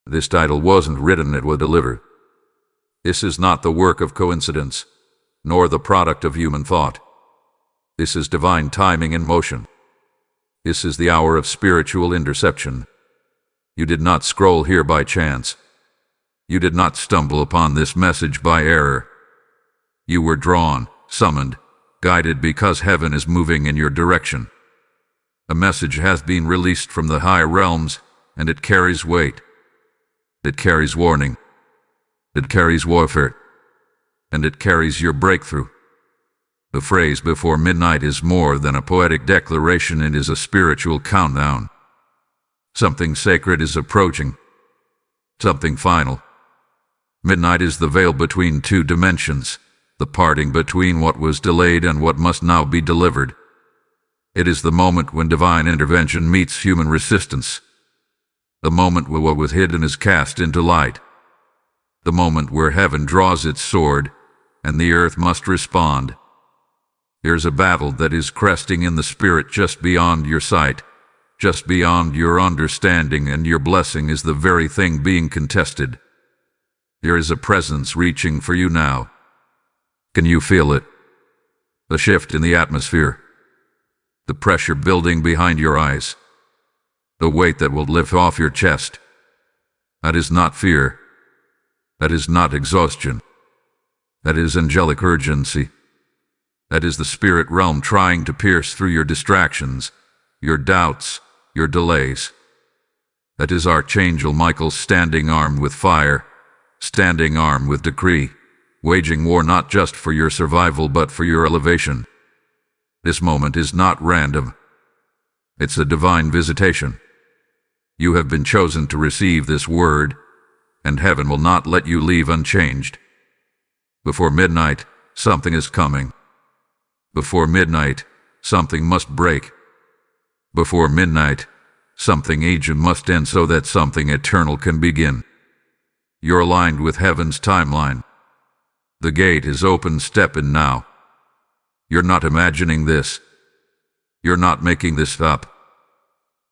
This title wasn't written, it was delivered. This is not the work of coincidence, nor the product of human thought. This is divine timing in motion. This is the hour of spiritual interception. You did not scroll here by chance. You did not stumble upon this message by error. You were drawn, summoned, guided because heaven is moving in your direction. A message has been released from the high realms, and it carries weight. It carries warning. It carries warfare. And it carries your breakthrough. The phrase "before midnight" is more than a poetic declaration, it is a spiritual countdown. Something sacred is approaching. Something final. Midnight is the veil between two dimensions, the parting between what was delayed and what must now be delivered. It is the moment when divine intervention meets human resistance. The moment where what was hidden is cast into light. The moment where heaven draws its sword, and the earth must respond. There's a battle that is cresting in the spirit just beyond your sight, just beyond your understanding, and your blessing is the very thing being contested. There is a presence reaching for you now. Can you feel it? The shift in the atmosphere. The pressure building behind your eyes. The weight that will lift off your chest. That is not fear. That is not exhaustion. That is angelic urgency. That is the spirit realm trying to pierce through your distractions, your doubts, your delays. That is Archangel Michael standing armed with fire, standing armed with decree, waging war not just for your survival but for your elevation. This moment is not random. It's a divine visitation. You have been chosen to receive this word, and heaven will not let you leave unchanged. Before midnight, something is coming. Before midnight, something must break. Before midnight, something ancient must end so that something eternal can begin. You're aligned with heaven's timeline. The gate is open, step in now. You're not imagining this. You're not making this up.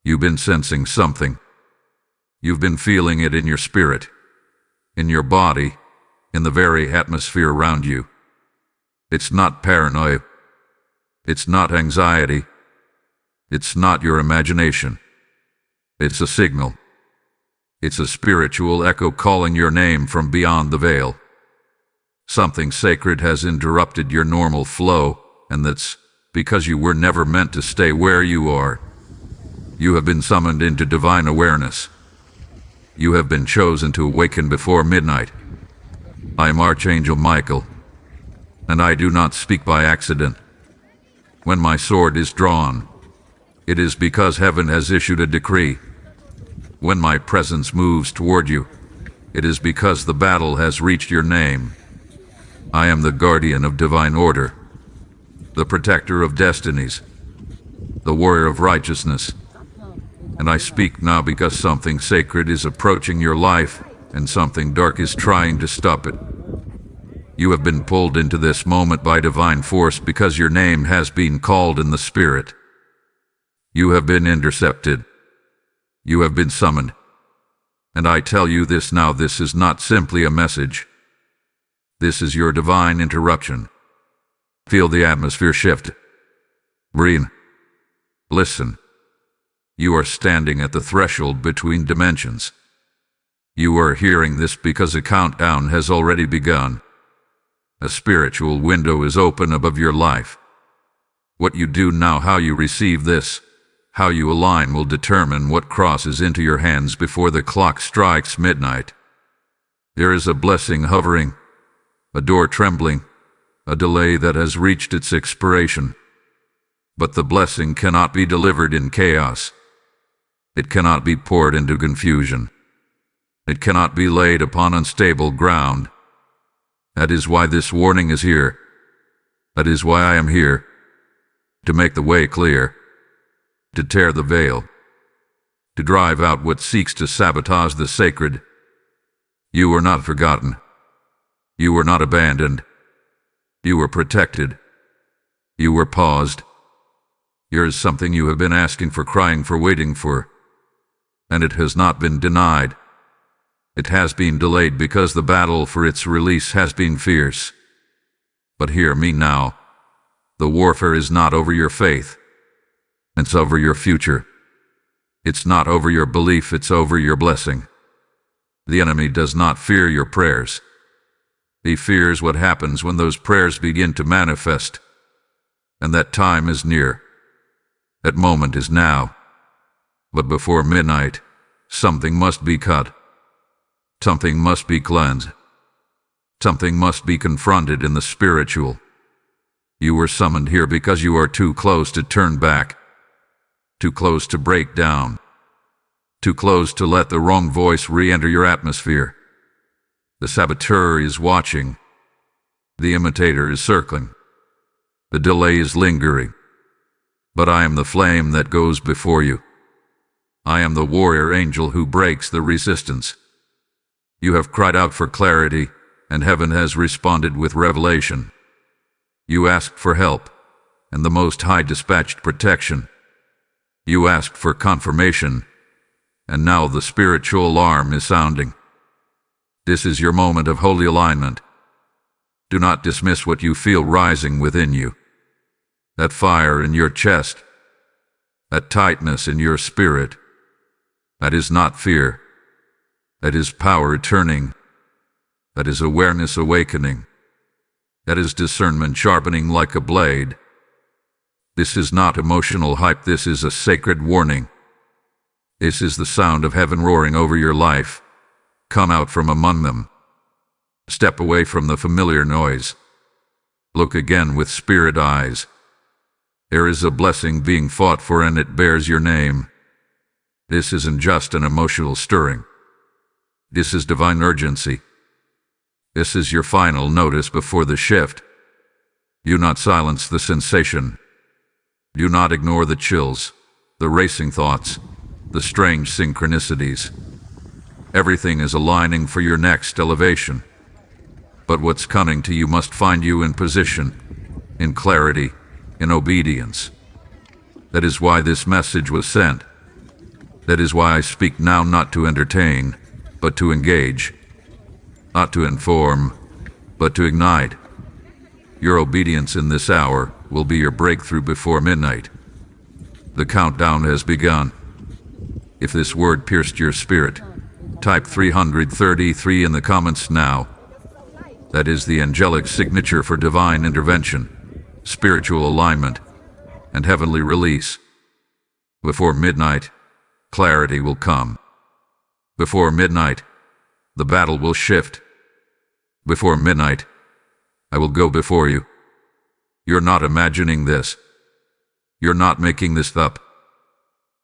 You've been sensing something. You've been feeling it in your spirit, in your body, in the very atmosphere around you. It's not paranoia. It's not anxiety. It's not your imagination. It's a signal. It's a spiritual echo calling your name from beyond the veil. Something sacred has interrupted your normal flow, and that's because you were never meant to stay where you are. You have been summoned into divine awareness. You have been chosen to awaken before midnight. I am Archangel Michael, and I do not speak by accident. When my sword is drawn, it is because heaven has issued a decree. When my presence moves toward you, it is because the battle has reached your name. I am the guardian of divine order, the protector of destinies, the warrior of righteousness. And I speak now because something sacred is approaching your life, and something dark is trying to stop it. You have been pulled into this moment by divine force because your name has been called in the spirit. You have been intercepted. You have been summoned. And I tell you this now, this is not simply a message. This is your divine interruption. Feel the atmosphere shift. Breathe. Listen. You are standing at the threshold between dimensions. You are hearing this because a countdown has already begun. A spiritual window is open above your life. What you do now, how you receive this, how you align will determine what crosses into your hands before the clock strikes midnight. There is a blessing hovering, a door trembling, a delay that has reached its expiration. But the blessing cannot be delivered in chaos. It cannot be poured into confusion. It cannot be laid upon unstable ground. That is why this warning is here. That is why I am here. To make the way clear. To tear the veil. To drive out what seeks to sabotage the sacred. You were not forgotten. You were not abandoned. You were protected. You were paused. Here is something you have been asking for, crying for, waiting for. And it has not been denied. It has been delayed because the battle for its release has been fierce. But hear me now. The warfare is not over your faith. It's over your future. It's not over your belief, it's over your blessing. The enemy does not fear your prayers. He fears what happens when those prayers begin to manifest. And that time is near. That moment is now. But before midnight, something must be cut. Something must be cleansed. Something must be confronted in the spiritual. You were summoned here because you are too close to turn back. Too close to break down. Too close to let the wrong voice re-enter your atmosphere. The saboteur is watching. The imitator is circling. The delay is lingering. But I am the flame that goes before you. I am the warrior angel who breaks the resistance. You have cried out for clarity, and heaven has responded with revelation. You asked for help, and the Most High dispatched protection. You asked for confirmation, and now the spiritual alarm is sounding. This is your moment of holy alignment. Do not dismiss what you feel rising within you. That fire in your chest, that tightness in your spirit, that is not fear. That is power returning. That is awareness awakening. That is discernment sharpening like a blade. This is not emotional hype, this is a sacred warning. This is the sound of heaven roaring over your life. Come out from among them. Step away from the familiar noise. Look again with spirit eyes. There is a blessing being fought for, and it bears your name. This isn't just an emotional stirring. This is divine urgency. This is your final notice before the shift. Do not silence the sensation. Do not ignore the chills, the racing thoughts, the strange synchronicities. Everything is aligning for your next elevation. But what's coming to you must find you in position, in clarity, in obedience. That is why this message was sent. That is why I speak now, not to entertain, but to engage. Not to inform, but to ignite. Your obedience in this hour will be your breakthrough before midnight. The countdown has begun. If this word pierced your spirit, type 333 in the comments now. That is the angelic signature for divine intervention, spiritual alignment, and heavenly release. Before midnight, clarity will come. Before midnight, the battle will shift. Before midnight, I will go before you. You're not imagining this. You're not making this up.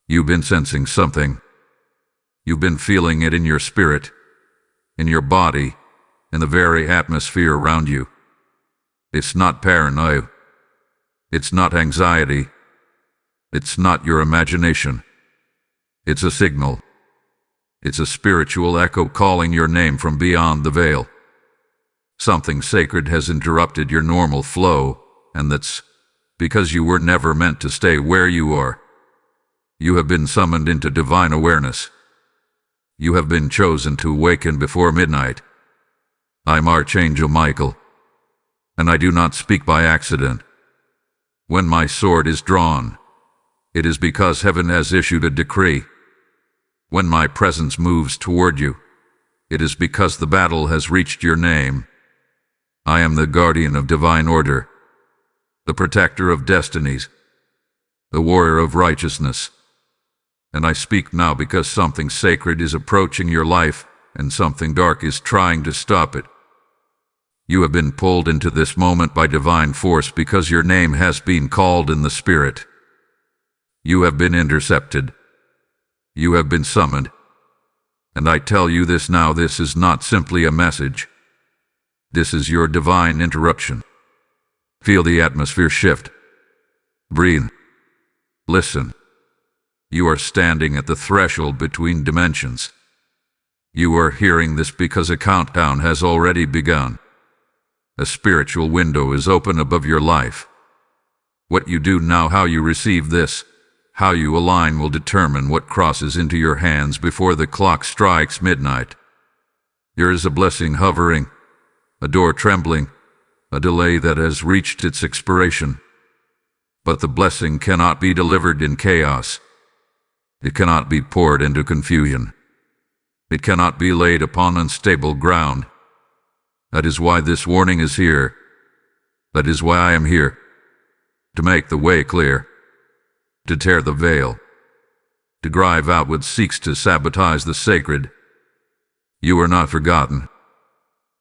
You've been sensing something. You've been feeling it in your spirit, in your body, in the very atmosphere around you. It's not paranoia. It's not anxiety. It's not your imagination. It's a signal. It's a spiritual echo calling your name from beyond the veil. Something sacred has interrupted your normal flow, and that's because you were never meant to stay where you are. You have been summoned into divine awareness. You have been chosen to awaken before midnight. I'm Archangel Michael, and I do not speak by accident. When my sword is drawn, it is because heaven has issued a decree. When my presence moves toward you, it is because the battle has reached your name. I am the guardian of divine order, the protector of destinies, the warrior of righteousness. And I speak now because something sacred is approaching your life, and something dark is trying to stop it. You have been pulled into this moment by divine force because your name has been called in the Spirit. You have been intercepted. You have been summoned. And I tell you this now, this is not simply a message. This is your divine interruption. Feel the atmosphere shift. Breathe. Listen. You are standing at the threshold between dimensions. You are hearing this because a countdown has already begun. A spiritual window is open above your life. What you do now, how you receive this, how you align will determine what crosses into your hands before the clock strikes midnight. Here is a blessing hovering, a door trembling, a delay that has reached its expiration. But the blessing cannot be delivered in chaos. It cannot be poured into confusion. It cannot be laid upon unstable ground. That is why this warning is here. That is why I am here. To make the way clear. To tear the veil. To drive out what seeks to sabotage the sacred. You are not forgotten.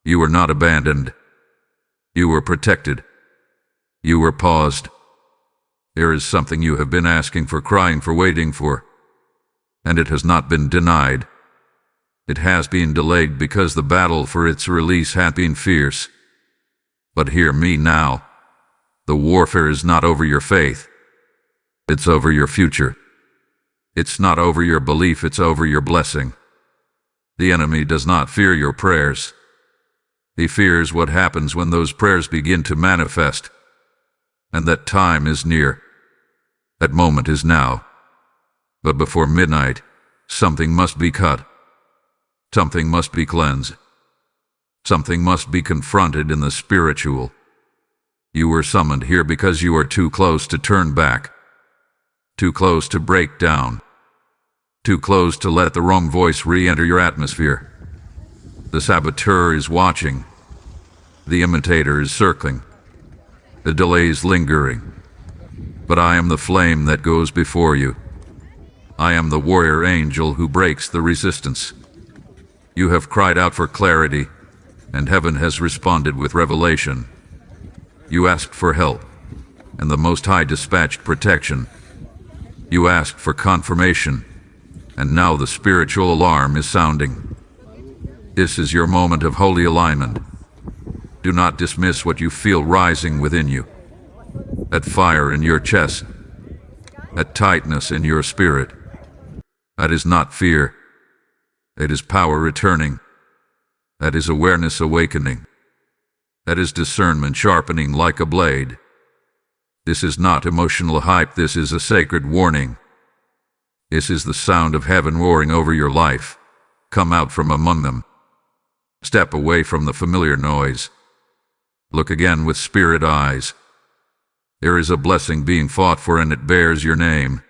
You were not abandoned. You were protected. You were paused. There is something you have been asking for, crying for, waiting for. And it has not been denied. It has been delayed because the battle for its release had been fierce. But hear me now. The warfare is not over your faith. It's over your future. It's not over your belief, it's over your blessing. The enemy does not fear your prayers. He fears what happens when those prayers begin to manifest. And that time is near. That moment is now. But before midnight, something must be cut. Something must be cleansed. Something must be confronted in the spiritual. You were summoned here because you are too close to turn back. Too close to break down. Too close to let the wrong voice re-enter your atmosphere. The saboteur is watching. The imitator is circling. The delay is lingering. But I am the flame that goes before you. I am the warrior angel who breaks the resistance. You have cried out for clarity, and heaven has responded with revelation. You asked for help, and the Most High dispatched protection. You asked for confirmation, and now the spiritual alarm is sounding. This is your moment of holy alignment. Do not dismiss what you feel rising within you. That fire in your chest, that tightness in your spirit. That is not fear. It is power returning. That is awareness awakening. That is discernment sharpening like a blade. This is not emotional hype, this is a sacred warning. This is the sound of heaven roaring over your life. Come out from among them. Step away from the familiar noise. Look again with spirit eyes. There is a blessing being fought for, and it bears your name.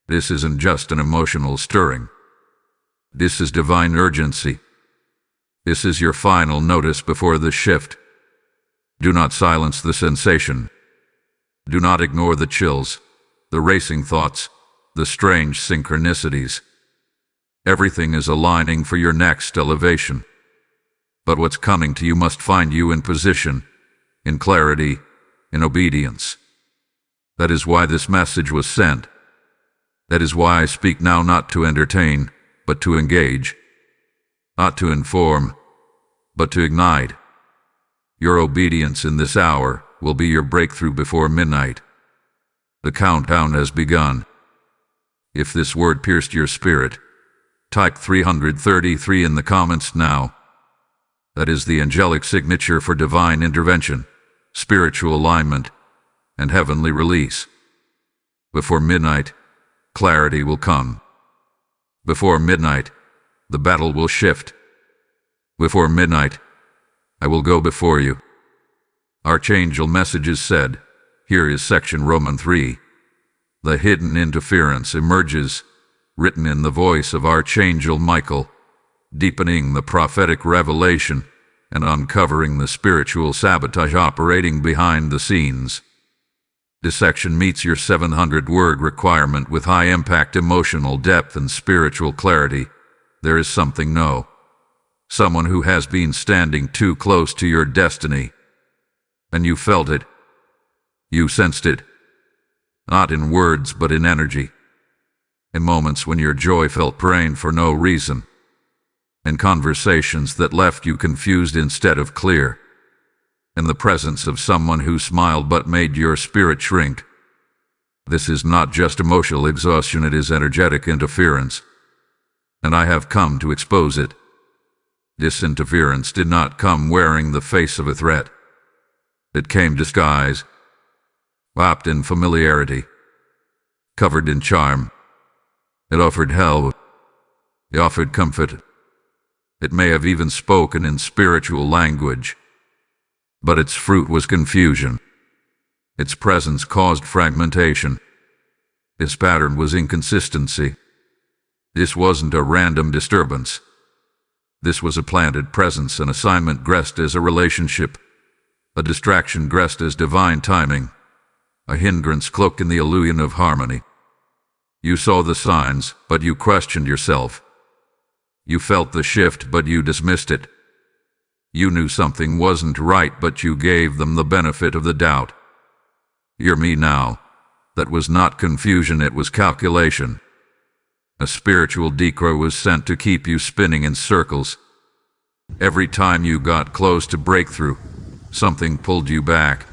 This isn't just an emotional stirring. This is divine urgency. This is your final notice before the shift. Do not silence the sensation. Do not ignore the chills, the racing thoughts, the strange synchronicities. Everything is aligning for your next elevation. But what's coming to you must find you in position, in clarity, in obedience. That is why this message was sent. That is why I speak now, not to entertain, but to engage. Not to inform, but to ignite. Your obedience in this hour will be your breakthrough before midnight. The countdown has begun. If this word pierced your spirit, type 333 in the comments now. That is the angelic signature for divine intervention, spiritual alignment, and heavenly release. Before midnight, clarity will come. Before midnight, the battle will shift. Before midnight, I will go before you. Archangel messages said, here is section Roman 3. The hidden interference emerges, written in the voice of Archangel Michael, deepening the prophetic revelation and uncovering the spiritual sabotage operating behind the scenes. This section meets your 700-word requirement with high-impact emotional depth and spiritual clarity. There is something no. Someone who has been standing too close to your destiny. And you felt it. You sensed it. Not in words, but in energy. In moments when your joy felt praying for no reason. In conversations that left you confused instead of clear. In the presence of someone who smiled but made your spirit shrink. This is not just emotional exhaustion, it is energetic interference. And I have come to expose it. This interference did not come wearing the face of a threat. It came disguised, wrapped in familiarity, covered in charm. It offered help. It offered comfort. It may have even spoken in spiritual language. But its fruit was confusion. Its presence caused fragmentation. Its pattern was inconsistency. This wasn't a random disturbance. This was a planted presence, an assignment dressed as a relationship, a distraction dressed as divine timing, a hindrance cloaked in the illusion of harmony. You saw the signs, but you questioned yourself. You felt the shift, but you dismissed it. You knew something wasn't right, but you gave them the benefit of the doubt. Hear me now. That was not confusion, it was calculation. A spiritual decoy was sent to keep you spinning in circles. Every time you got close to breakthrough, something pulled you back.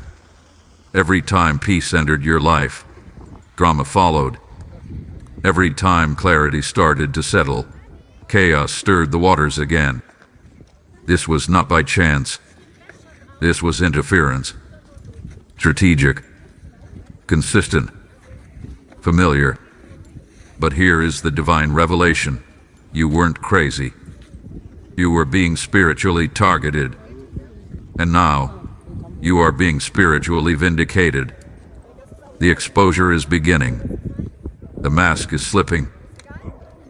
Every time peace entered your life, drama followed. Every time clarity started to settle, chaos stirred the waters again. This was not by chance. This was interference. Strategic. Consistent. Familiar. But here is the divine revelation. You weren't crazy. You were being spiritually targeted. And now, you are being spiritually vindicated. The exposure is beginning. The mask is slipping.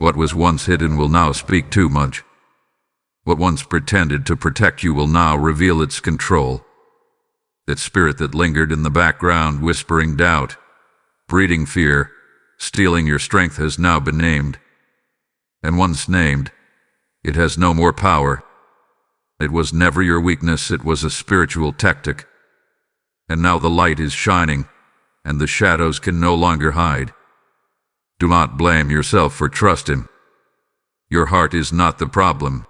What was once hidden will now speak too much. What once pretended to protect you will now reveal its control. That spirit that lingered in the background, whispering doubt, breeding fear, stealing your strength, has now been named. And once named, it has no more power. It was never your weakness, it was a spiritual tactic. And now the light is shining, and the shadows can no longer hide. Do not blame yourself for trusting. Your heart is not the problem.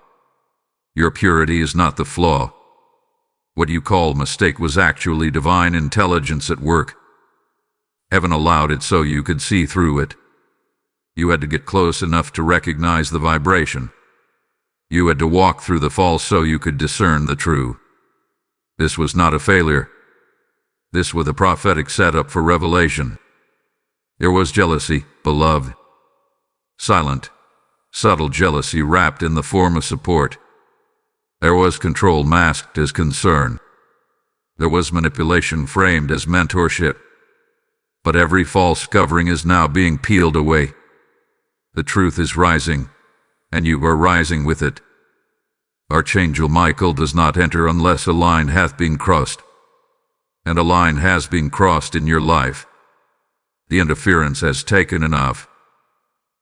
Your purity is not the flaw. What you call mistake was actually divine intelligence at work. Heaven allowed it so you could see through it. You had to get close enough to recognize the vibration. You had to walk through the false so you could discern the true. This was not a failure. This was a prophetic setup for revelation. There was jealousy, beloved. Silent, subtle jealousy wrapped in the form of support. There was control masked as concern. There was manipulation framed as mentorship. But every false covering is now being peeled away. The truth is rising, and you are rising with it. Archangel Michael does not enter unless a line hath been crossed. And a line has been crossed in your life. The interference has taken enough.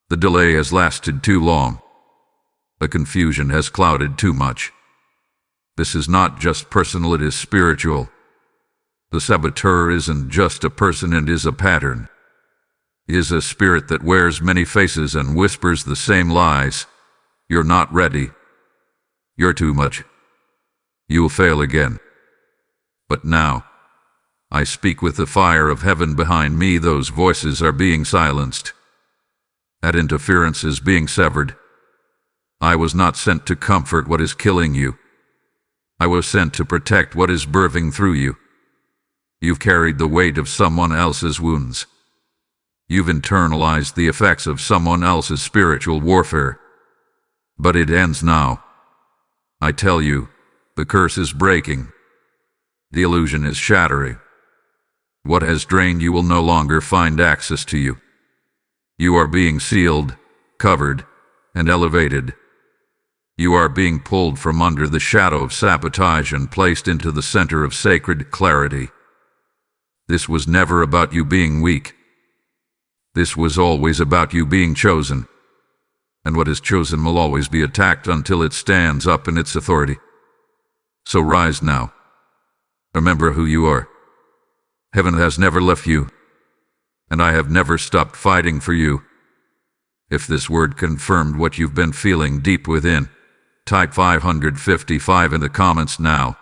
The delay has lasted too long. The confusion has clouded too much. This is not just personal, it is spiritual. The saboteur isn't just a person, it is a pattern. It is a spirit that wears many faces and whispers the same lies. You're not ready. You're too much. You'll fail again. But now, I speak with the fire of heaven behind me. Those voices are being silenced. That interference is being severed. I was not sent to comfort what is killing you. I was sent to protect what is birthing through you. You've carried the weight of someone else's wounds. You've internalized the effects of someone else's spiritual warfare. But it ends now. I tell you, the curse is breaking. The illusion is shattering. What has drained you will no longer find access to you. You are being sealed, covered, and elevated. You are being pulled from under the shadow of sabotage and placed into the center of sacred clarity. This was never about you being weak. This was always about you being chosen. And what is chosen will always be attacked until it stands up in its authority. So rise now. Remember who you are. Heaven has never left you, and I have never stopped fighting for you. If this word confirmed what you've been feeling deep within, type 555 in the comments now.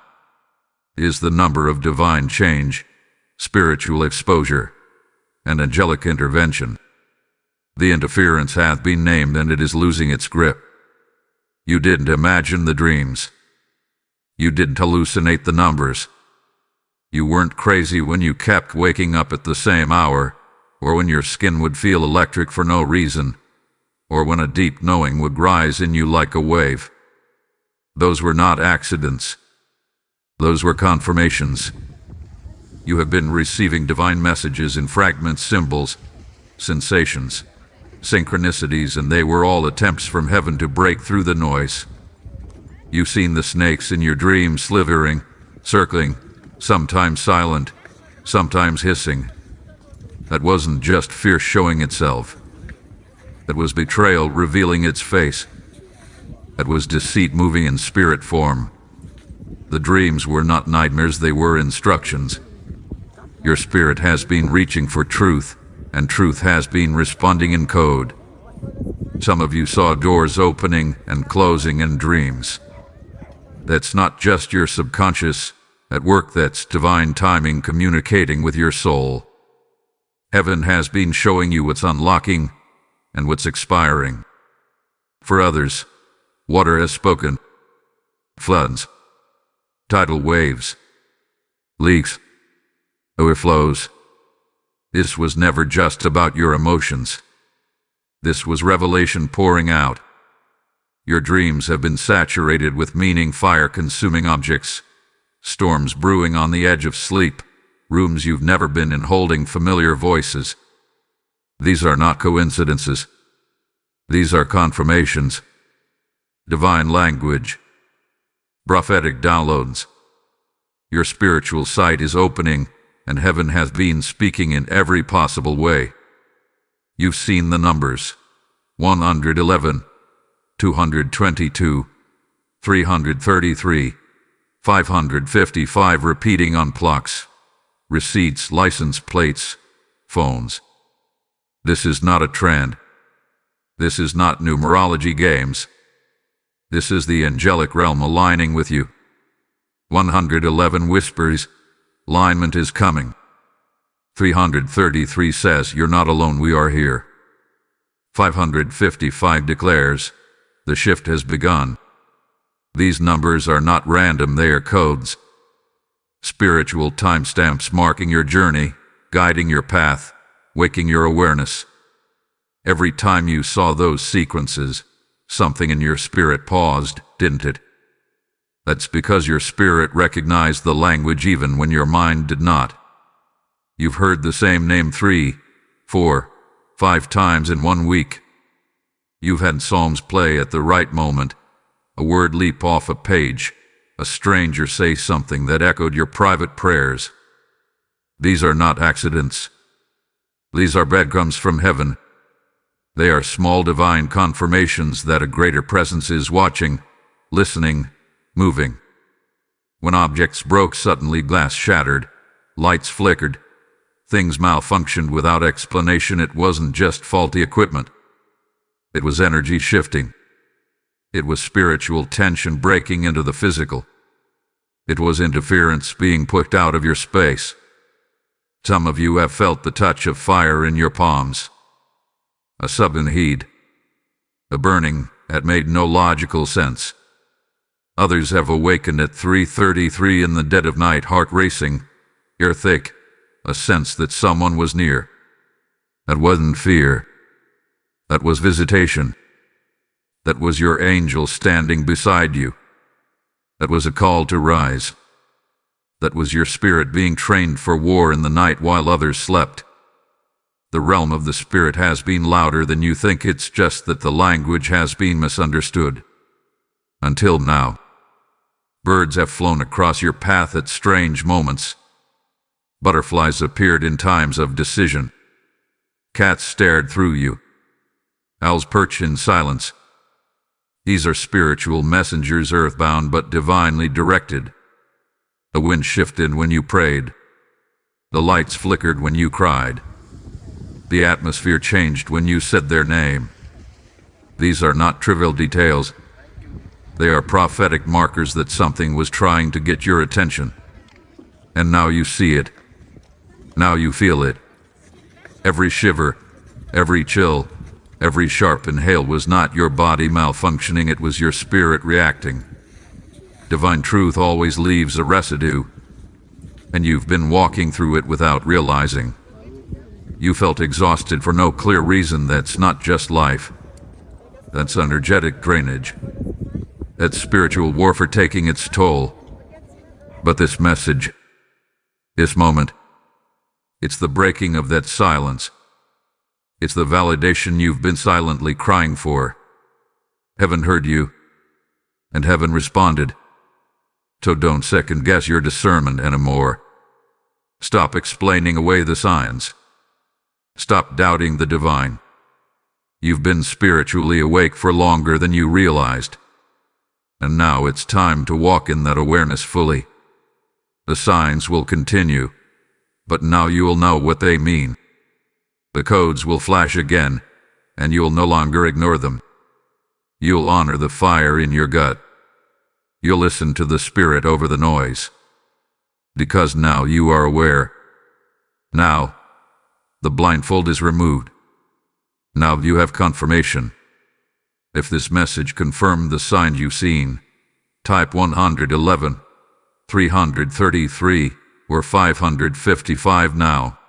Is the number of divine change, spiritual exposure, and angelic intervention. The interference hath been named, and it is losing its grip. You didn't imagine the dreams. You didn't hallucinate the numbers. You weren't crazy when you kept waking up at the same hour, or when your skin would feel electric for no reason, or when a deep knowing would rise in you like a wave. Those were not accidents. Those were confirmations. You have been receiving divine messages in fragments, symbols, sensations, synchronicities, and they were all attempts from heaven to break through the noise. You've seen the snakes in your dreams slithering, circling, sometimes silent, sometimes hissing. That wasn't just fear showing itself. That was betrayal revealing its face. That was deceit moving in spirit form. The dreams were not nightmares, they were instructions. Your spirit has been reaching for truth, and truth has been responding in code. Some of you saw doors opening and closing in dreams. That's not just your subconscious at work, that's divine timing communicating with your soul. Heaven has been showing you what's unlocking and what's expiring. For others, water has spoken. Floods, tidal waves, leaks, overflows. This was never just about your emotions. This was revelation pouring out. Your dreams have been saturated with meaning, fire-consuming objects, storms brewing on the edge of sleep, rooms you've never been in holding familiar voices. These are not coincidences. These are confirmations. Divine language. Prophetic downloads. Your spiritual sight is opening, and heaven has been speaking in every possible way. You've seen the numbers. 111, 222, 333, 555 repeating on plaques, receipts, license plates, phones. This is not a trend. This is not numerology games. This is the angelic realm aligning with you. 111 whispers, alignment is coming. 333 says, you're not alone, we are here. 555 declares, the shift has begun. These numbers are not random, they are codes. Spiritual timestamps marking your journey, guiding your path, waking your awareness. Every time you saw those sequences, something in your spirit paused, didn't it? That's because your spirit recognized the language even when your mind did not. You've heard the same name 3, 4, 5 times in 1 week. You've had psalms play at the right moment, a word leap off a page, a stranger say something that echoed your private prayers. These are not accidents. These are breadcrumbs from heaven. They are small divine confirmations that a greater presence is watching, listening, moving. When objects broke suddenly, glass shattered, lights flickered, things malfunctioned without explanation, it wasn't just faulty equipment. It was energy shifting. It was spiritual tension breaking into the physical. It was interference being pushed out of your space. Some of you have felt the touch of fire in your palms. A sudden heat. A burning that made no logical sense. Others have awakened at 3:33 in the dead of night, heart racing, ear thick, a sense that someone was near. That wasn't fear. That was visitation. That was your angel standing beside you. That was a call to rise. That was your spirit being trained for war in the night while others slept. The realm of the spirit has been louder than you think, it's just that the language has been misunderstood. Until now. Birds have flown across your path at strange moments. Butterflies appeared in times of decision. Cats stared through you. Owls perch in silence. These are spiritual messengers, earthbound but divinely directed. The wind shifted when you prayed. The lights flickered when you cried. The atmosphere changed when you said their name. These are not trivial details. They are prophetic markers that something was trying to get your attention. And now you see it. Now you feel it. Every shiver, every chill, every sharp inhale was not your body malfunctioning, it was your spirit reacting. Divine truth always leaves a residue, and you've been walking through it without realizing. You felt exhausted for no clear reason. That's not just life. That's energetic drainage. that spiritual warfare taking its toll. But this message, this moment, it's the breaking of that silence. It's the validation you've been silently crying for. Heaven heard you, and heaven responded. So don't second-guess your discernment anymore. Stop explaining away the signs. Stop doubting the divine. You've been spiritually awake for longer than you realized. And now it's time to walk in that awareness fully. The signs will continue, but now you'll know what they mean. The codes will flash again, and you'll no longer ignore them. You'll honor the fire in your gut. You'll listen to the spirit over the noise. Because now you are aware. Now, the blindfold is removed. Now you have confirmation. If this message confirmed the sign you've seen, type 111, 333, or 555 now.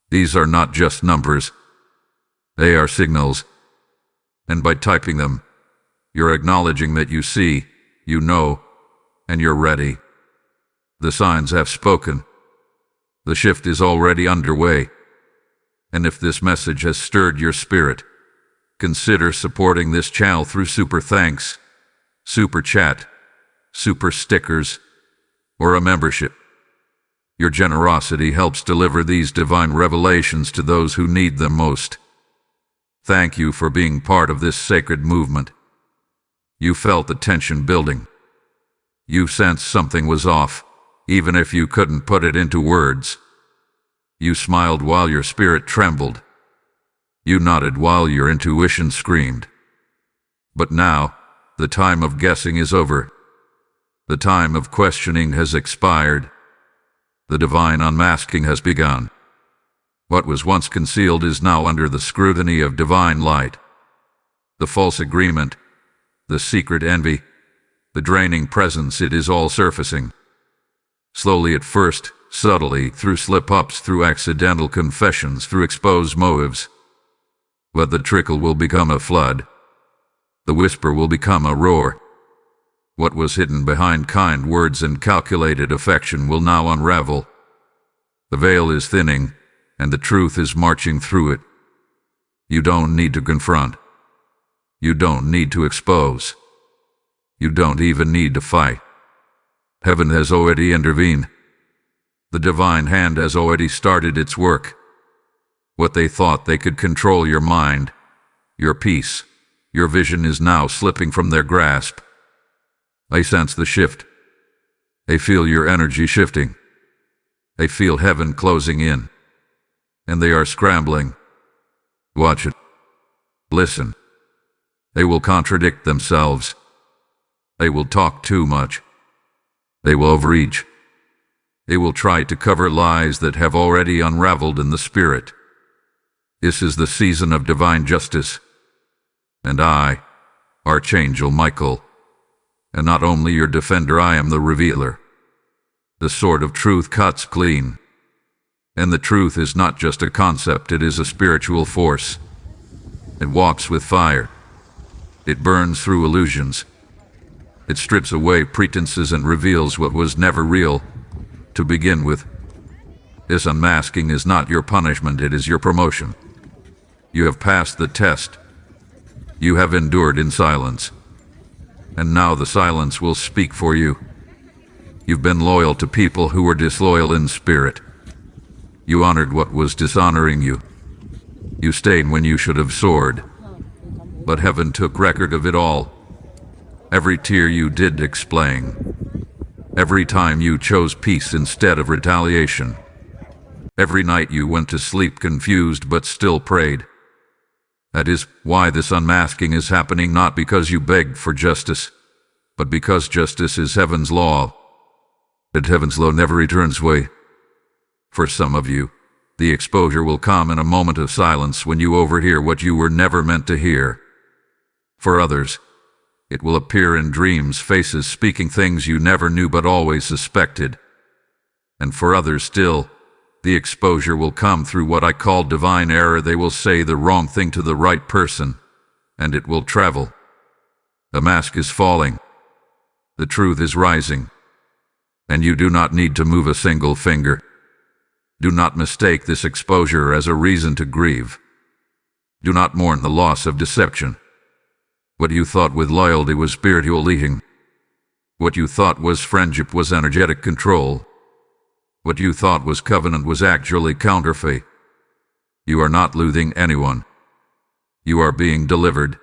These are not just numbers. They are signals. And by typing them, you're acknowledging that you see, you know, and you're ready. The signs have spoken. The shift is already underway. And if this message has stirred your spirit, consider supporting this channel through super thanks, super chat, super stickers, or a membership. Your generosity helps deliver these divine revelations to those who need them most. Thank you for being part of this sacred movement. You felt the tension building. You sensed something was off, even if you couldn't put it into words. You smiled while your spirit trembled. You nodded while your intuition screamed. But now, the time of guessing is over. The time of questioning has expired. The divine unmasking has begun. What was once concealed is now under the scrutiny of divine light. The false agreement, the secret envy, the draining presence, it is all surfacing. Slowly at first, subtly, through slip-ups, through accidental confessions, through exposed motives. But the trickle will become a flood. The whisper will become a roar. What was hidden behind kind words and calculated affection will now unravel. The veil is thinning, and the truth is marching through it. You don't need to confront. You don't need to expose. You don't even need to fight. Heaven has already intervened. The divine hand has already started its work. What they thought they could control your mind, your peace, your vision is now slipping from their grasp. I sense the shift. I feel your energy shifting. I feel heaven closing in. And they are scrambling. Watch it. Listen. They will contradict themselves. They will talk too much. They will overreach. They will try to cover lies that have already unraveled in the spirit. This is the season of divine justice. And I, Archangel Michael, and not only your defender, I am the revealer. The sword of truth cuts clean. And the truth is not just a concept, it is a spiritual force. It walks with fire. It burns through illusions. It strips away pretenses and reveals what was never real to begin with. This unmasking is not your punishment, it is your promotion. You have passed the test. You have endured in silence. And now the silence will speak for you. You've been loyal to people who were disloyal in spirit. You honored what was dishonoring you. You stayed when you should have soared. But heaven took record of it all. Every tear you did explain. Every time you chose peace instead of retaliation. Every night you went to sleep confused but still prayed. That is why this unmasking is happening, not because you begged for justice, but because justice is heaven's law. And heaven's law never returns away. For some of you, the exposure will come in a moment of silence when you overhear what you were never meant to hear. For others, it will appear in dreams, faces speaking things you never knew but always suspected. And for others still, the exposure will come through what I call divine error. They will say the wrong thing to the right person, and it will travel. The mask is falling. The truth is rising. And you do not need to move a single finger. Do not mistake this exposure as a reason to grieve. Do not mourn the loss of deception. What you thought with loyalty was spiritual eating. What you thought was friendship was energetic control. What you thought was covenant was actually counterfeit. You are not losing anyone. You are being delivered.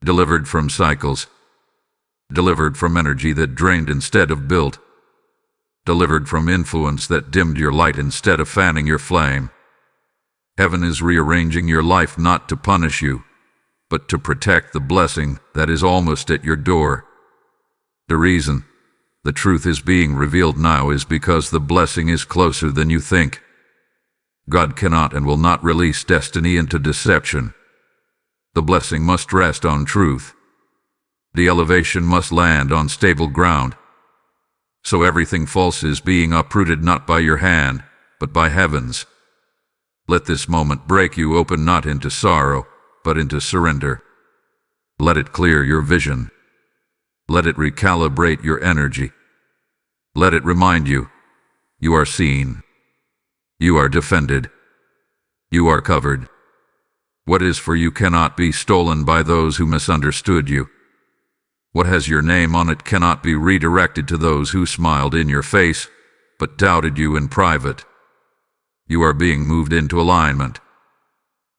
Delivered from cycles. Delivered from energy that drained instead of built. Delivered from influence that dimmed your light instead of fanning your flame. Heaven is rearranging your life not to punish you, but to protect the blessing that is almost at your door. The reason the truth is being revealed now is because the blessing is closer than you think. God cannot and will not release destiny into deception. The blessing must rest on truth. The elevation must land on stable ground. So everything false is being uprooted not by your hand, but by heaven's. Let this moment break you open not into sorrow, but into surrender. Let it clear your vision. Let it recalibrate your energy. Let it remind you, you are seen. You are defended. You are covered. What is for you cannot be stolen by those who misunderstood you. What has your name on it cannot be redirected to those who smiled in your face, but doubted you in private. You are being moved into alignment.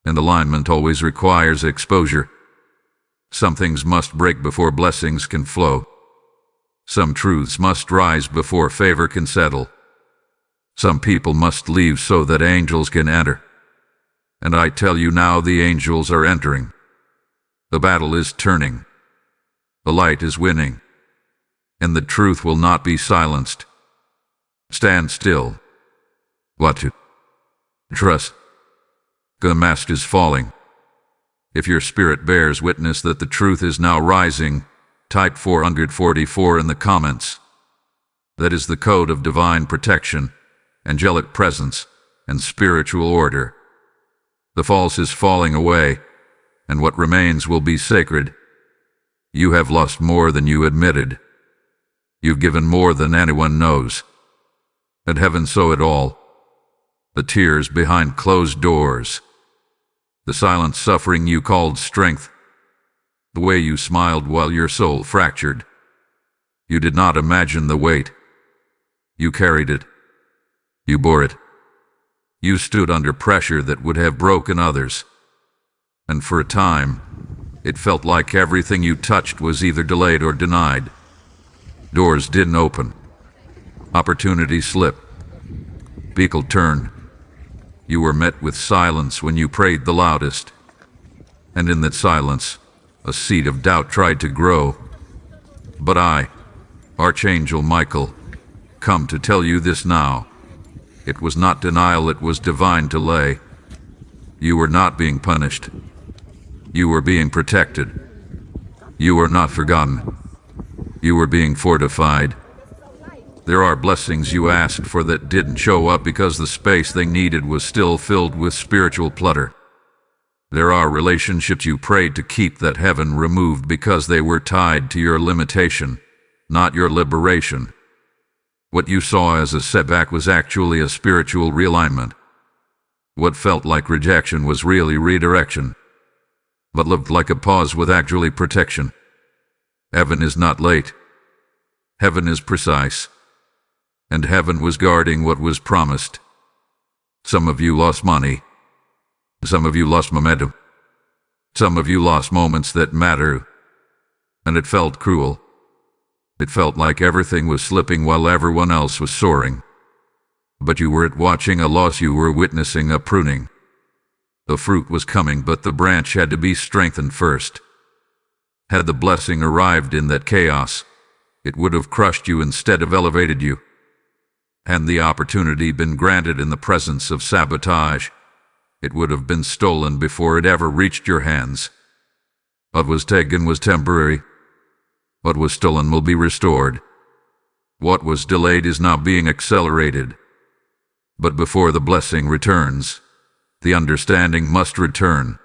And alignment always requires exposure. Some things must break before blessings can flow. Some truths must rise before favor can settle. Some people must leave so that angels can enter. And I tell you now, the angels are entering. The battle is turning. The light is winning, and the truth will not be silenced. Stand still. What to? Trust. The mask is falling. If your spirit bears witness that the truth is now rising, type 444 in the comments. That is the code of divine protection, angelic presence, and spiritual order. The false is falling away, and what remains will be sacred. You have lost more than you admitted. You've given more than anyone knows. And heaven saw it all. The tears behind closed doors. The silent suffering you called strength. The way you smiled while your soul fractured. You did not imagine the weight. You carried it. You bore it. You stood under pressure that would have broken others. And for a time, it felt like everything you touched was either delayed or denied. Doors didn't open. Opportunities slipped. People turned. You were met with silence when you prayed the loudest. And in that silence, a seed of doubt tried to grow. But I, Archangel Michael, come to tell you this now. It was not denial, it was divine delay. You were not being punished. You were being protected. You were not forgotten. You were being fortified. There are blessings you asked for that didn't show up because the space they needed was still filled with spiritual clutter. There are relationships you prayed to keep that heaven removed because they were tied to your limitation, not your liberation. What you saw as a setback was actually a spiritual realignment. What felt like rejection was really redirection, but looked like a pause was actually protection. Heaven is not late. Heaven is precise. And heaven was guarding what was promised. Some of you lost money. Some of you lost momentum. Some of you lost moments that matter. And it felt cruel. It felt like everything was slipping while everyone else was soaring. But you weren't watching a loss, you were witnessing a pruning. The fruit was coming, but the branch had to be strengthened first. Had the blessing arrived in that chaos, it would have crushed you instead of elevated you. Had the opportunity been granted in the presence of sabotage, it would have been stolen before it ever reached your hands. What was taken was temporary. What was stolen will be restored. What was delayed is now being accelerated. But before the blessing returns, the understanding must return.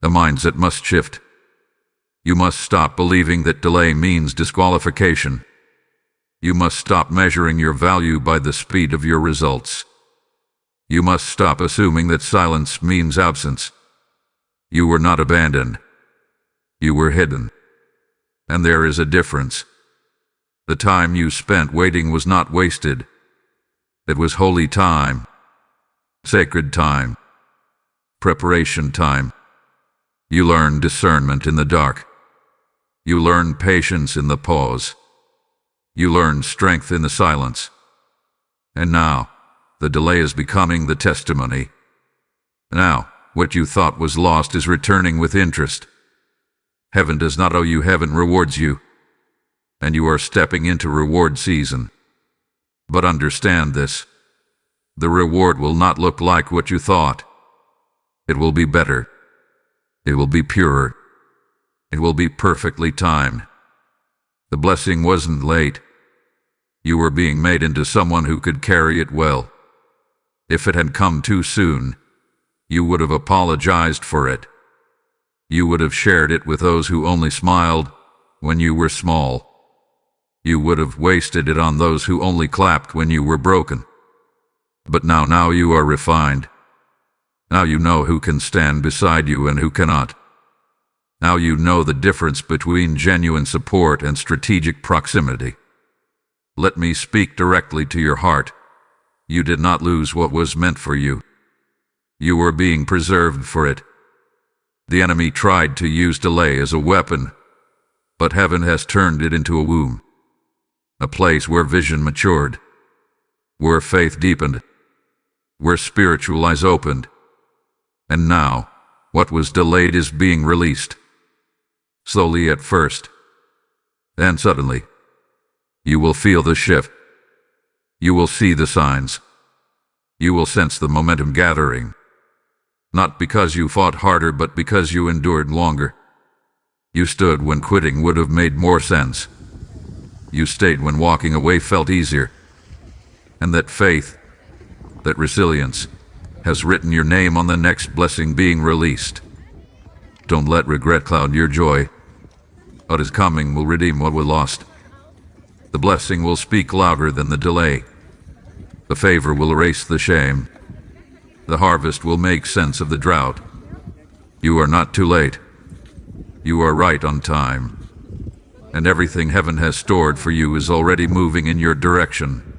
The mindset must shift. You must stop believing that delay means disqualification. You must stop measuring your value by the speed of your results. You must stop assuming that silence means absence. You were not abandoned. You were hidden. And there is a difference. The time you spent waiting was not wasted. It was holy time, sacred time, preparation time. You learned discernment in the dark. You learned patience in the pause. You learned strength in the silence. And now, the delay is becoming the testimony. Now, what you thought was lost is returning with interest. Heaven does not owe you, heaven rewards you. And you are stepping into reward season. But understand this. The reward will not look like what you thought. It will be better. It will be purer. It will be perfectly timed. The blessing wasn't late. You were being made into someone who could carry it well. If it had come too soon, you would have apologized for it. You would have shared it with those who only smiled when you were small. You would have wasted it on those who only clapped when you were broken. But now you are refined. Now you know who can stand beside you and who cannot. Now you know the difference between genuine support and strategic proximity. Let me speak directly to your heart. You did not lose what was meant for you. You were being preserved for it. The enemy tried to use delay as a weapon, but heaven has turned it into a womb, a place where vision matured, where faith deepened, where spiritual eyes opened. And now, what was delayed is being released. Slowly at first, and suddenly, you will feel the shift. You will see the signs. You will sense the momentum gathering. Not because you fought harder, but because you endured longer. You stood when quitting would have made more sense. You stayed when walking away felt easier. And that faith, that resilience, has written your name on the next blessing being released. Don't let regret cloud your joy. What is coming will redeem what was lost. The blessing will speak louder than the delay. The favor will erase the shame. The harvest will make sense of the drought. You are not too late. You are right on time. And everything heaven has stored for you is already moving in your direction.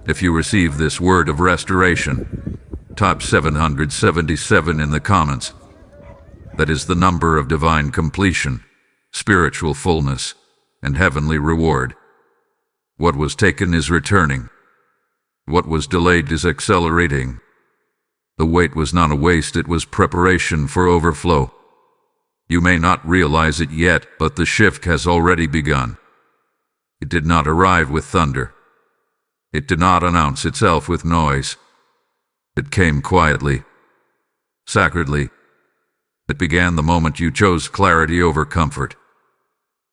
If you receive this word of restoration, type 777 in the comments. That is the number of divine completion, spiritual fullness, and heavenly reward. What was taken is returning. What was delayed is accelerating. The wait was not a waste, it was preparation for overflow. You may not realize it yet, but the shift has already begun. It did not arrive with thunder. It did not announce itself with noise. It came quietly, sacredly. It began the moment you chose clarity over comfort.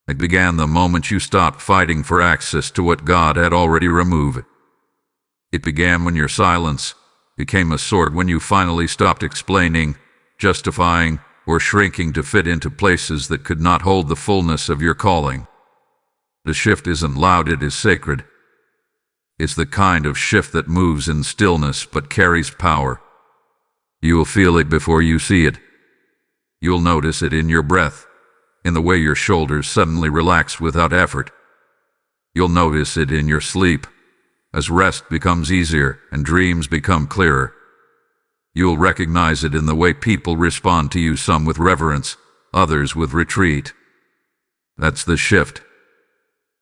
It began the moment you stopped fighting for access to what God had already removed. It began when your silence became a sword, when you finally stopped explaining, justifying, or shrinking to fit into places that could not hold the fullness of your calling. The shift isn't loud, it is sacred. It's the kind of shift that moves in stillness but carries power. You will feel it before you see it. You'll notice it in your breath, in the way your shoulders suddenly relax without effort. You'll notice it in your sleep, as rest becomes easier and dreams become clearer. You'll recognize it in the way people respond to you, some with reverence, others with retreat. That's the shift.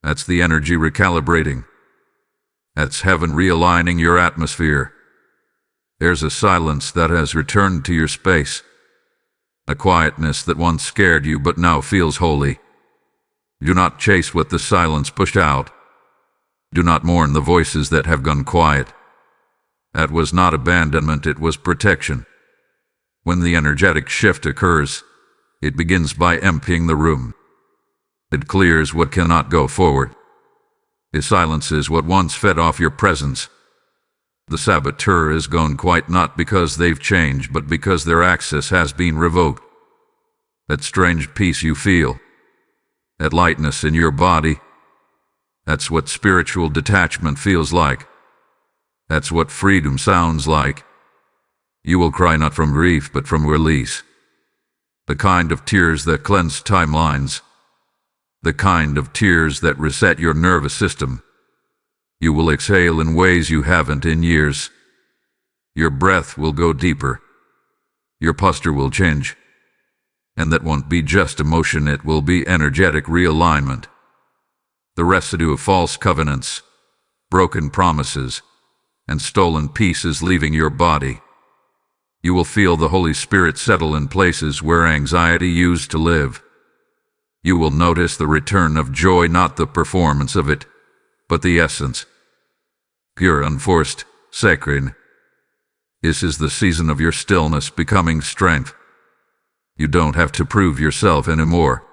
That's the energy recalibrating. That's heaven realigning your atmosphere. There's a silence that has returned to your space. A quietness that once scared you but now feels holy. Do not chase what the silence pushed out. Do not mourn the voices that have gone quiet. That was not abandonment, it was protection. When the energetic shift occurs, it begins by emptying the room. It clears what cannot go forward. It silences what once fed off your presence. The saboteur is gone quiet not because they've changed, but because their access has been revoked. That strange peace you feel, that lightness in your body. That's what spiritual detachment feels like. That's what freedom sounds like. You will cry not from grief, but from release. The kind of tears that cleanse timelines. The kind of tears that reset your nervous system. You will exhale in ways you haven't in years. Your breath will go deeper. Your posture will change. And that won't be just emotion, it will be energetic realignment. The residue of false covenants, broken promises, and stolen peace is leaving your body. You will feel the Holy Spirit settle in places where anxiety used to live. You will notice the return of joy, not the performance of it, but the essence. Pure, unforced, sacred. This is the season of your stillness becoming strength. You don't have to prove yourself anymore.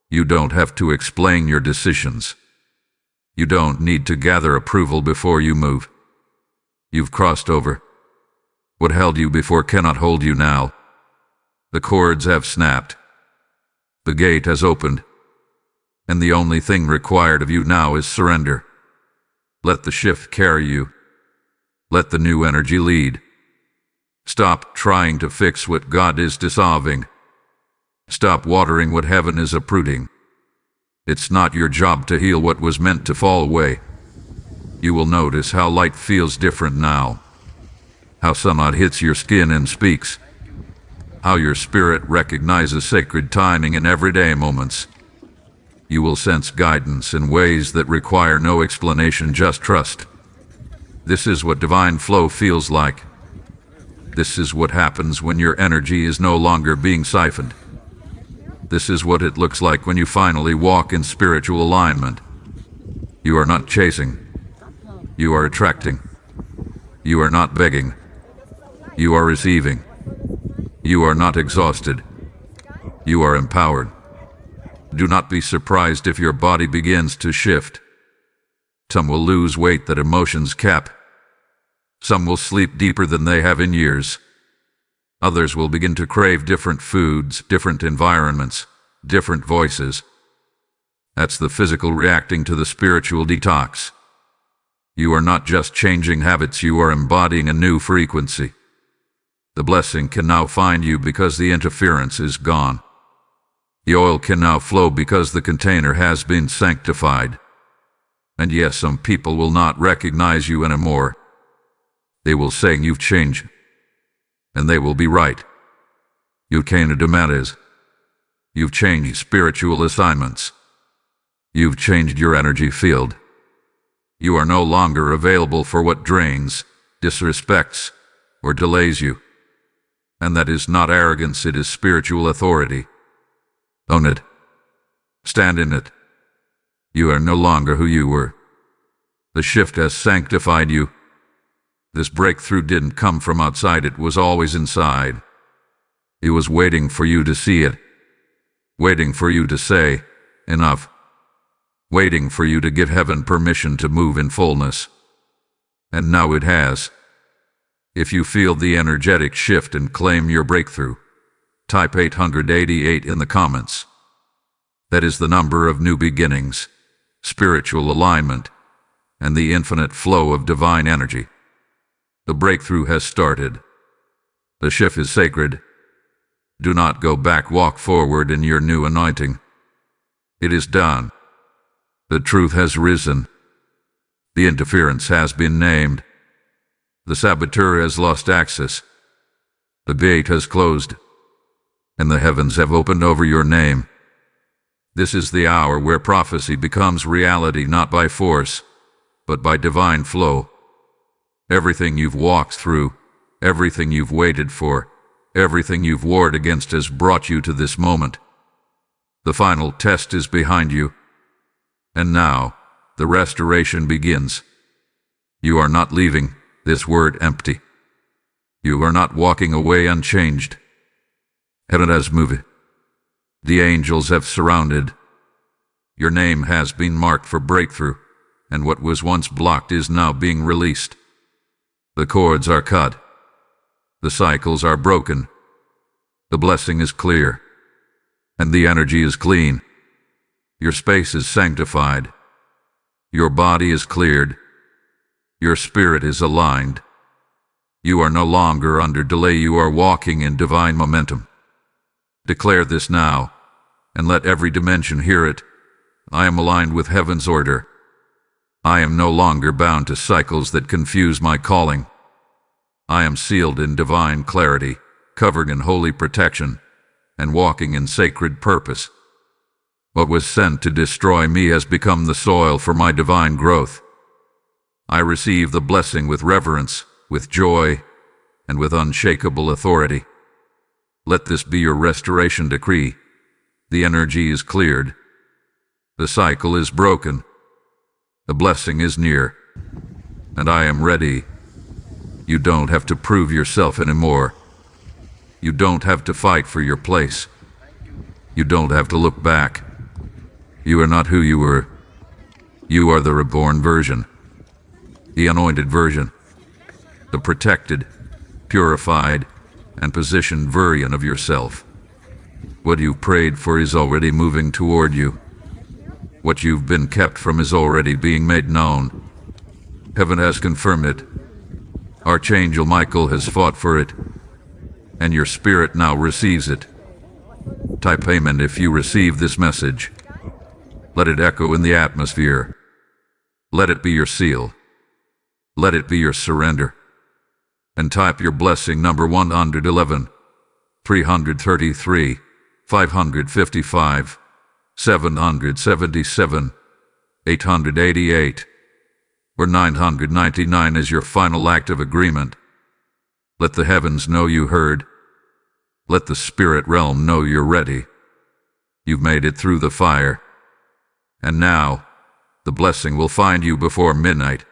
You don't have to explain your decisions. You don't need to gather approval before you move. You've crossed over. What held you before cannot hold you now. The cords have snapped. The gate has opened. And the only thing required of you now is surrender. Let the shift carry you. Let the new energy lead. Stop trying to fix what God is dissolving. Stop watering what heaven is uprooting. It's not your job to heal what was meant to fall away. You will notice how light feels different now. How sunlight hits your skin and speaks. How your spirit recognizes sacred timing in everyday moments. You will sense guidance in ways that require no explanation, just trust. This is what divine flow feels like. This is what happens when your energy is no longer being siphoned. This is what it looks like when you finally walk in spiritual alignment. You are not chasing. You are attracting. You are not begging. You are receiving. You are not exhausted. You are empowered. Do not be surprised if your body begins to shift. Some will lose weight that emotions cap. Some will sleep deeper than they have in years. Others will begin to crave different foods, different environments, different voices. That's the physical reacting to the spiritual detox. You are not just changing habits, you are embodying a new frequency. The blessing can now find you because the interference is gone. The oil can now flow because the container has been sanctified. And yes, some people will not recognize you anymore. They will say you've changed. And they will be right. You came to matters. You've changed spiritual assignments. You've changed your energy field. You are no longer available for what drains, disrespects, or delays you. And that is not arrogance, it is spiritual authority. Own it. Stand in it. You are no longer who you were. The shift has sanctified you. This breakthrough didn't come from outside, it was always inside. It was waiting for you to see it. Waiting for you to say, enough. Waiting for you to give heaven permission to move in fullness. And now it has. If you feel the energetic shift and claim your breakthrough, type 888 in the comments. That is the number of new beginnings, spiritual alignment, and the infinite flow of divine energy. The breakthrough has started. The shift is sacred. Do not go back, walk forward in your new anointing. It is done. The truth has risen. The interference has been named. The saboteur has lost access. The gate has closed. And the heavens have opened over your name. This is the hour where prophecy becomes reality, not by force, but by divine flow. Everything you've walked through, everything you've waited for, everything you've warred against has brought you to this moment. The final test is behind you. And now, the restoration begins. You are not leaving this word empty. You are not walking away unchanged. Heaven has moved. The angels have surrounded. Your name has been marked for breakthrough, and what was once blocked is now being released. The cords are cut. The cycles are broken. The blessing is clear. And the energy is clean. Your space is sanctified. Your body is cleared. Your spirit is aligned. You are no longer under delay. You are walking in divine momentum. Declare this now, and let every dimension hear it. I am aligned with heaven's order. I am no longer bound to cycles that confuse my calling. I am sealed in divine clarity, covered in holy protection, and walking in sacred purpose. What was sent to destroy me has become the soil for my divine growth. I receive the blessing with reverence, with joy, and with unshakable authority. Let this be your restoration decree. The energy is cleared. The cycle is broken. The blessing is near. And I am ready. You don't have to prove yourself anymore. You don't have to fight for your place. You don't have to look back. You are not who you were. You are the reborn version. The anointed version. The protected, purified, and positioned version of yourself. What you've prayed for is already moving toward you. What you've been kept from is already being made known. Heaven has confirmed it. Archangel Michael has fought for it, and your spirit now receives it. Type amen if you receive this message. Let it echo in the atmosphere. Let it be your seal. Let it be your surrender. And type your blessing number 111, 333, 555, 777, 888, or 999 as your final act of agreement. Let the heavens know you heard. Let the spirit realm know you're ready. You've made it through the fire. And now, the blessing will find you before midnight.